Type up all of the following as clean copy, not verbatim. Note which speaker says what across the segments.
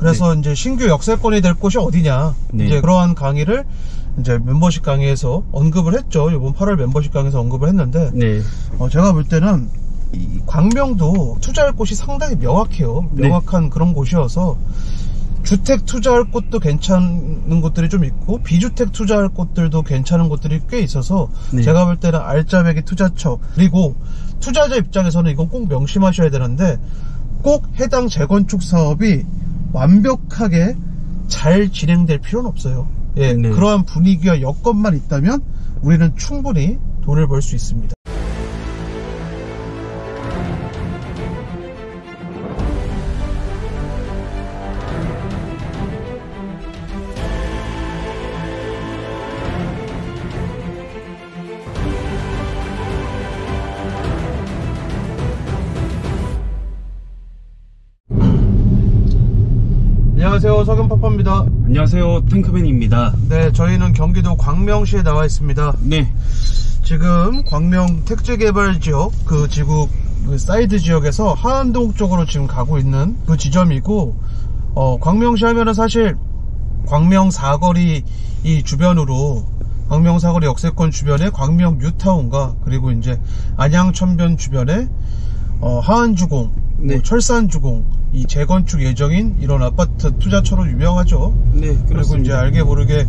Speaker 1: 그래서 이제 신규 역세권이 될 곳이 어디냐, 이제 그러한 강의를 이제 멤버십 강의에서 언급을 했죠. 이번 8월 멤버십 강의에서 언급을 했는데, 제가 볼 때는 이 광명도 투자할 곳이 상당히 명확해요. 명확한 그런 곳이어서 주택 투자할 곳도 괜찮은 곳들이 좀 있고 비주택 투자할 곳들도 괜찮은 곳들이 꽤 있어서 제가 볼 때는 알짜배기 투자처, 그리고 투자자 입장에서는 이건 꼭 명심하셔야 되는데, 꼭 해당 재건축 사업이 완벽하게 잘 진행될 필요는 없어요. 그러한 분위기와 여건만 있다면 우리는 충분히 돈을 벌 수 있습니다. 안녕하세요, 석연파파입니다.
Speaker 2: 안녕하세요, 탱크맨입니다.
Speaker 1: 네, 저희는 경기도 광명시에 나와 있습니다. 지금 광명 택지개발지역 그 지구 그 사이드 지역에서 하안동 쪽으로 지금 가고 있는 그 지점이고, 광명시 하면은 사실 광명 사거리 이 주변으로, 광명 사거리 역세권 주변에 광명 뉴타운과 그리고 이제 안양천변 주변에 하안주공, 철산주공, 이 재건축 예정인 이런 아파트 투자처로 유명하죠. 그리고 이제 알게 모르게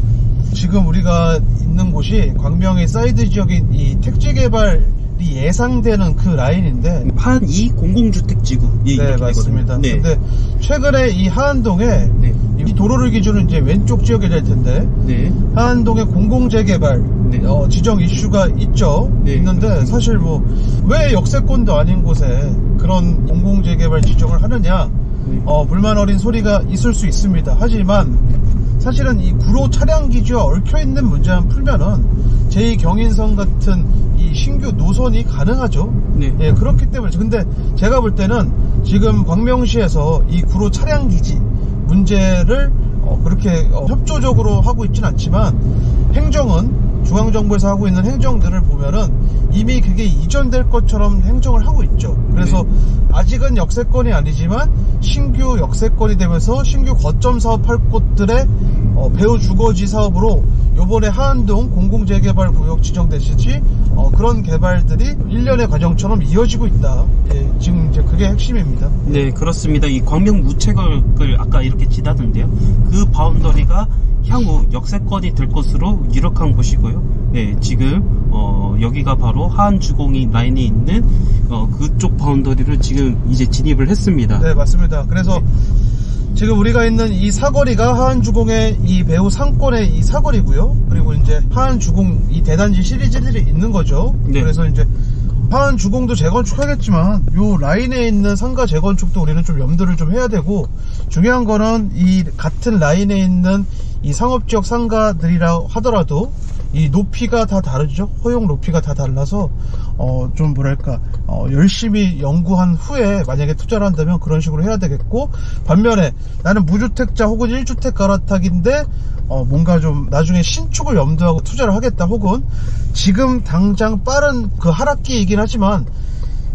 Speaker 1: 지금 우리가 있는 곳이 광명의 사이드 지역인 이 택지개발이 예상되는 그 라인인데,
Speaker 2: 하안2 공공주택지구.
Speaker 1: 네, 맞습니다. 근데 최근에 이 하안동에 이 도로를 기준으로 이제 왼쪽 지역이 될 텐데, 하안동의 공공재개발 지정 이슈가 있죠. 있는데 사실 뭐 왜 역세권도 아닌 곳에 그런 공공재개발 지정을 하느냐, 불만 어린 소리가 있을 수 있습니다. 하지만 사실은 이 구로 차량 기지와 얽혀있는 문제만 풀면은 제2경인선 같은 이 신규 노선이 가능하죠. 그렇기 때문에. 근데 제가 볼 때는 지금 광명시에서 이 구로 차량 기지 문제를 그렇게 협조적으로 하고 있지는 않지만, 행정은 중앙정부에서 하고 있는 행정들을 보면은 이미 그게 이전될 것처럼 행정을 하고 있죠. 그래서 아직은 역세권이 아니지만 신규 역세권이 되면서 신규 거점 사업할 곳들의 배후 주거지 사업으로 요번에 하안동 공공재개발구역 지정되시지 그런 개발들이 일련의 과정처럼 이어지고 있다. 지금 이제 그게 핵심입니다.
Speaker 2: 네, 그렇습니다. 이 광명 무채굴을 아까 이렇게 지다던데요. 그 바운더리가 향후 역세권이 될 것으로 유력한 곳이고요. 지금 여기가 바로 하안주공이 라인에 있는 그쪽 바운더리를 지금 이제 진입을 했습니다.
Speaker 1: 네, 맞습니다. 그래서 지금 우리가 있는 이 사거리가 하안주공의 이 배후 상권의 이 사거리고요. 그리고 이제 하안주공 이 대단지 시리즈들이 있는 거죠. 그래서 이제 하안주공도 재건축하겠지만 요 라인에 있는 상가 재건축도 우리는 좀 염두를 좀 해야 되고, 중요한 거는 이 같은 라인에 있는 이 상업지역 상가들이라 하더라도 이 높이가 다 다르죠. 허용 높이가 다 달라서 좀 뭐랄까 열심히 연구한 후에 만약에 투자를 한다면 그런 식으로 해야 되겠고, 반면에 나는 무주택자 혹은 1주택 갈아타기인데 뭔가 좀 나중에 신축을 염두하고 투자를 하겠다, 혹은 지금 당장 빠른 그 하락기이긴 하지만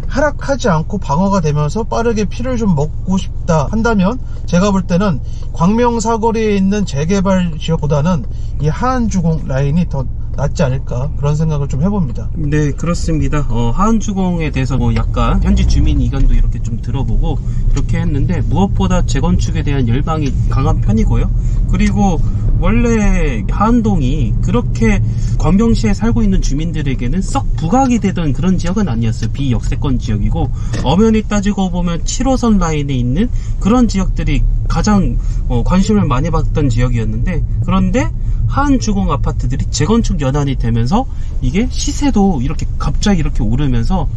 Speaker 1: 하락하지 않고 방어가 되면서 빠르게 피를 좀 먹고 싶다 한다면, 제가 볼 때는 광명 사거리에 있는 재개발 지역보다는 이 하안주공 라인이 더 낫지 않을까, 그런 생각을 좀 해봅니다.
Speaker 2: 네, 그렇습니다. 하안주공에 대해서 뭐 약간 현지 주민 의견도 이렇게 좀 들어보고 이렇게 했는데, 무엇보다 재건축에 대한 열망이 강한 편이고요. 그리고 원래 하안동이 그렇게 광명시에 살고 있는 주민들에게는 썩 부각이 되던 그런 지역은 아니었어요. 비역세권 지역이고, 엄연히 따지고 보면 7호선 라인에 있는 그런 지역들이 가장 관심을 많이 받던 지역이었는데, 그런데 하안주공 아파트들이 재건축 연한이 되면서 이게 시세도 이렇게 갑자기 이렇게 오르면서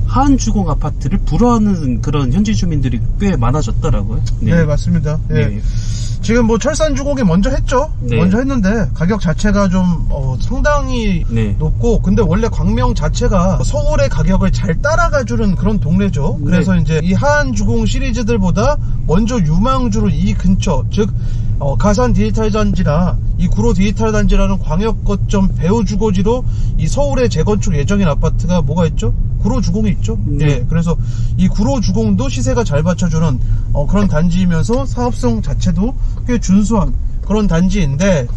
Speaker 2: 하안주공 아파트를 부러워하는 그런 현지 주민들이 꽤 많아졌더라고요.
Speaker 1: 네, 맞습니다. 지금 뭐 철산주공이 먼저 했죠. 먼저 했는데 가격 자체가 좀 상당히 높고, 근데 원래 광명 자체가 서울의 가격을 잘 따라가주는 그런 동네죠. 그래서 이제 이 하안주공 시리즈들보다 먼저 유망주로 이 근처, 즉 가산 디지털 단지나 이 구로 디지털 단지라는 광역 거점 배후 주거지로 이 서울의 재건축 예정인 아파트가 뭐가 있죠? 구로 주공이 있죠. 예, 그래서 이 구로 주공도 시세가 잘 받쳐주는 그런 단지이면서 사업성 자체도 꽤 준수한 그런 단지인데,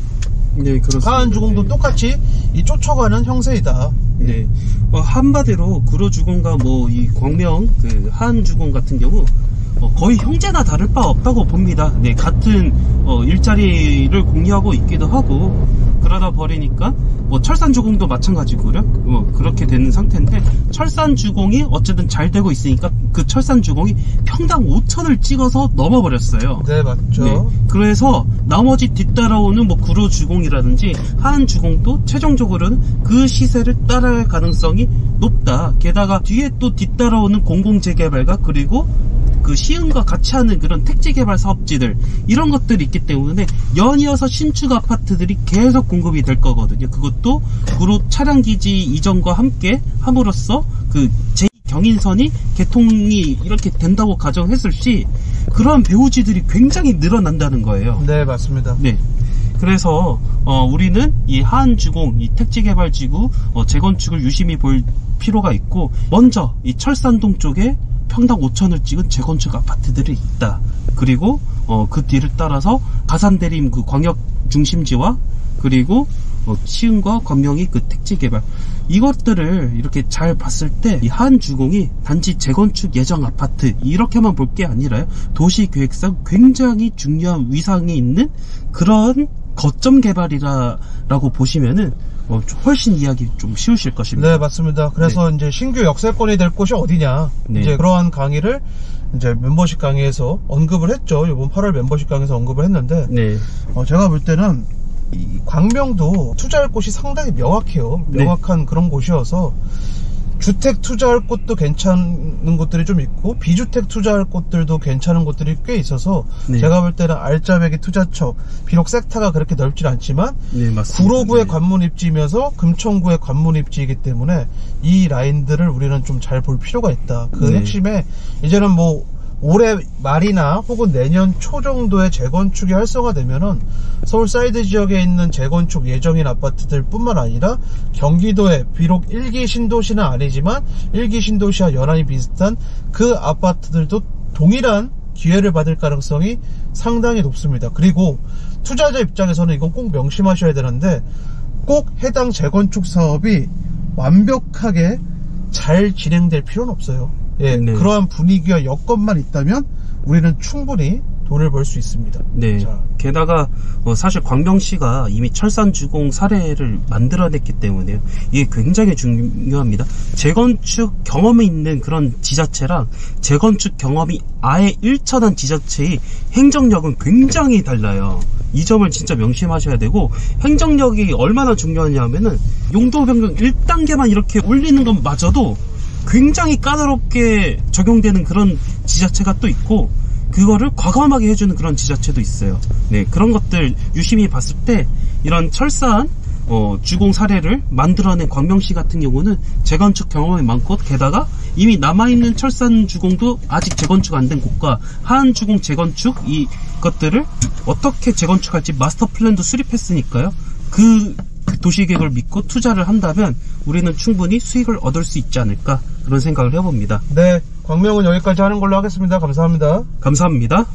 Speaker 2: 네, 그렇습니다.
Speaker 1: 하안주공도
Speaker 2: 네.
Speaker 1: 똑같이 이 쫓아가는 형세이다.
Speaker 2: 네, 한마디로 구로주공과 뭐 이 광명 그 하안주공 같은 경우 거의 형제나 다를 바 없다고 봅니다. 네, 같은 일자리를 공유하고 있기도 하고, 그러다 버리니까 뭐 철산주공도 마찬가지고요. 그렇게 되는 상태인데, 철산주공이 어쨌든 잘 되고 있으니까 그 철산주공이 평당 5천을 찍어서 넘어버렸어요.
Speaker 1: 네, 맞죠.
Speaker 2: 네, 그래서 나머지 뒤따라오는 뭐 구로주공이라든지 하안주공도 최종적으로는 그 시세를 따라갈 가능성이 높다. 게다가 뒤에 또 뒤따라오는 공공재개발과 그리고 그 시흥과 같이 하는 그런 택지개발 사업지들, 이런 것들이 있기 때문에 연이어서 신축 아파트들이 계속 공급이 될 거거든요. 그것도 구로 차량기지 이전과 함께 함으로써 그 제2경인선이 개통이 이렇게 된다고 가정했을 시 그러한 배후지들이 굉장히 늘어난다는 거예요.
Speaker 1: 네, 맞습니다.
Speaker 2: 네. 그래서 우리는 이 하안주공, 이 택지개발지구 재건축을 유심히 볼 필요가 있고, 먼저 이 철산동 쪽에 평당 5천을 찍은 재건축 아파트들이 있다. 그리고 그 뒤를 따라서 가산대림 그 광역 중심지와 그리고 시흥과 광명이 그 택지개발, 이것들을 이렇게 잘 봤을 때 이 하안주공이 단지 재건축 예정 아파트 이렇게만 볼 게 아니라요, 도시계획상 굉장히 중요한 위상이 있는 그런 거점 개발이라고 보시면은 훨씬 이해하기 좀 쉬우실 것입니다.
Speaker 1: 네, 맞습니다. 그래서
Speaker 2: 네.
Speaker 1: 이제 신규 역세권이 될 곳이 어디냐,
Speaker 2: 네.
Speaker 1: 이제 그러한 강의를 이제 멤버십 강의에서 언급을 했죠. 이번 8월 멤버십 강의에서 언급을 했는데,
Speaker 2: 네.
Speaker 1: 제가 볼 때는 이 광명도 투자할 곳이 상당히 명확해요. 명확한 네. 그런 곳이어서 주택 투자할 곳도 괜찮은 곳들이 좀 있고, 비주택 투자할 곳들도 괜찮은 곳들이 꽤 있어서, 네. 제가 볼 때는 알짜배기 투자처, 비록 섹터가 그렇게 넓진 않지만, 네, 맞습니다. 구로구의 네. 관문 입지이면서 금천구의 관문 입지이기 때문에 이 라인들을 우리는 좀 잘 볼 필요가 있다. 그 네. 핵심에 이제는 뭐 올해 말이나 혹은 내년 초 정도에 재건축이 활성화되면은 서울 사이드 지역에 있는 재건축 예정인 아파트들 뿐만 아니라 경기도에 비록 1기 신도시는 아니지만 1기 신도시와 연한이 비슷한 그 아파트들도 동일한 기회를 받을 가능성이 상당히 높습니다. 그리고 투자자 입장에서는 이건 꼭 명심하셔야 되는데, 꼭 해당 재건축 사업이 완벽하게 잘 진행될 필요는 없어요. 예, 네. 그러한 분위기와 여건만 있다면 우리는 충분히 돈을 벌 수 있습니다.
Speaker 2: 네. 자. 게다가 사실 광명시가 이미 철산주공 사례를 만들어냈기 때문에 이게 굉장히 중요합니다. 재건축 경험이 있는 그런 지자체랑 재건축 경험이 아예 일천한 지자체의 행정력은 굉장히 달라요. 이 점을 진짜 명심하셔야 되고, 행정력이 얼마나 중요하냐면은 용도 변경 1단계만 이렇게 올리는 것마저도 굉장히 까다롭게 적용되는 그런 지자체가 또 있고, 그거를 과감하게 해주는 그런 지자체도 있어요. 네, 그런 것들 유심히 봤을 때 이런 철산 주공 사례를 만들어낸 광명시 같은 경우는 재건축 경험이 많고, 게다가 이미 남아있는 철산 주공도 아직 재건축 안 된 곳과 하안주공 재건축 이 것들을 어떻게 재건축할지 마스터 플랜도 수립했으니까요. 그 도시계획을 믿고 투자를 한다면 우리는 충분히 수익을 얻을 수 있지 않을까, 그런 생각을 해봅니다.
Speaker 1: 네, 광명은 여기까지 하는 걸로 하겠습니다. 감사합니다.
Speaker 2: 감사합니다.